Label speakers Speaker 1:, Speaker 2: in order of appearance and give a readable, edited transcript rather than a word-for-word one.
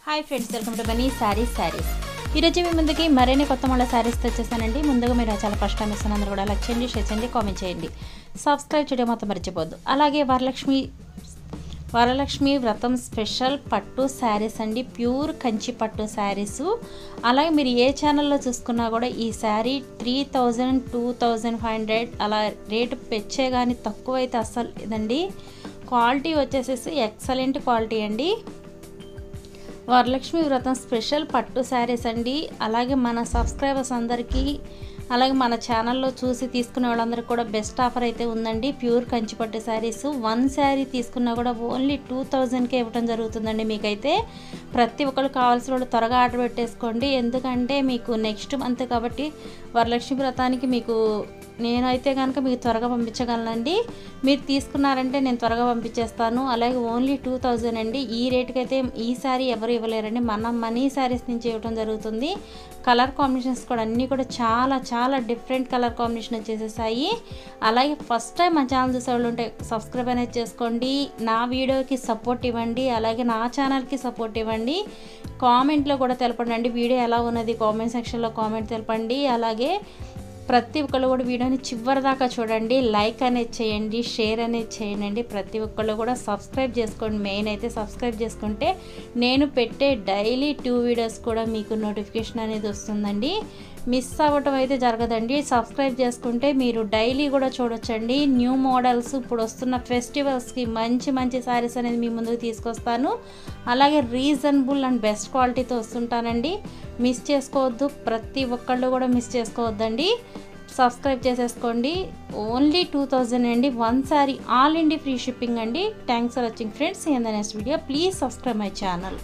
Speaker 1: Hi friends, welcome to Bunny Sarees. ఈరోజు మీ ముందుకి మరిన్ని కొత్త మళ్ళీ శారీస్ తెచ్చేసానండి. ముందుగా మీరు చాలా ఫస్ట్ టైం ఇస్తాను, అందరూ కూడా లైక్ చేయండి, షేర్ చేయండి, కామెంట్ చేయండి, సబ్స్క్రైబ్ చేయడం మాత్రం మర్చిపోద్దు. అలాగే వరలక్ష్మి వ్రతం స్పెషల్ పట్టు శారీస్ అండి, ప్యూర్ కంచి పట్టు శారీస్. అలాగే మీరు ఏ ఛానల్లో చూసుకున్నా కూడా ఈ శారీ 3000 2500 అలా రేటు పెంచే కానీ తక్కువ అయితే అస్సలు లేదండి. క్వాలిటీ వచ్చేసేసి ఎక్సలెంట్ క్వాలిటీ అండి. వరలక్ష్మి వ్రతం స్పెషల్ పట్టు శారీస్ అండి. అలాగే మన సబ్స్క్రైబర్స్ అందరికీ, అలాగే మన ఛానల్లో చూసి తీసుకునే వాళ్ళందరికీ కూడా బెస్ట్ ఆఫర్ అయితే ఉందండి. ప్యూర్ కంచి పట్టు శారీస్ 1 శారీ తీసుకున్నా కూడా ఓన్లీ 2000కే ఇవ్వడం జరుగుతుందండి. మీకైతే ప్రతి ఒక్కరు కావాల్సిన వాళ్ళు త్వరగా ఆర్డర్ పెట్టేసుకోండి. ఎందుకంటే మీకు నెక్స్ట్ మంత్ కాబట్టి వరలక్ష్మి వ్రతానికి మీకు నేనైతే కనుక మీకు త్వరగా పంపించగలనండి. మీరు తీసుకున్నారంటే నేను త్వరగా పంపించేస్తాను. అలాగే ఓన్లీ 2000 అండి. ఈ రేటుకి అయితే ఈ శారీ ఎవరు ఇవ్వలేరండి. మన మనీ శారీస్ నుంచి ఇవ్వడం జరుగుతుంది. కలర్ కాంబినేషన్స్ కూడా అన్నీ కూడా చాలా చాలా డిఫరెంట్ కలర్ కాంబినేషన్ వచ్చేసేసాయి. అలాగే ఫస్ట్ టైం మా ఛానల్ చూసే వాళ్ళు ఉంటే సబ్స్క్రైబ్ అనేది చేసుకోండి, నా వీడియోకి సపోర్ట్ ఇవ్వండి, అలాగే నా ఛానల్కి సపోర్ట్ ఇవ్వండి. కామెంట్లో కూడా తెలపండి, వీడియో ఎలా ఉన్నది కామెంట్ సెక్షన్లో కామెంట్ తెలపండి. అలాగే ప్రతి ఒక్కళ్ళు కూడా వీడియోని చివరి దాకా చూడండి, లైక్ అనేది చేయండి, షేర్ అనేది చేయండి. ప్రతి ఒక్కళ్ళు కూడా సబ్స్క్రైబ్ చేసుకోండి. మెయిన్ అయితే సబ్స్క్రైబ్ చేసుకుంటే నేను పెట్టే డైలీ 2 వీడియోస్ కూడా మీకు నోటిఫికేషన్ అనేది వస్తుందండి. మిస్ అవ్వటం అయితే జరగదండి. సబ్స్క్రైబ్ చేసుకుంటే మీరు డైలీ కూడా చూడొచ్చండి. న్యూ మోడల్స్ ఇప్పుడు వస్తున్న ఫెస్టివల్స్కి మంచి మంచి శారీస్ అనేది మీ ముందుకు తీసుకొస్తాను. అలాగే రీజనబుల్ అండ్ బెస్ట్ క్వాలిటీతో వస్తుంటానండి. మిస్ చేసుకోవద్దు, ప్రతి ఒక్కళ్ళు కూడా మిస్ చేసుకోవద్దండి. సబ్స్క్రైబ్ చేసేసుకోండి. ఓన్లీ 2000 అండి. 1 sari all India free shipping అండి. Thanks for watching friends. In the next video please subscribe my channel.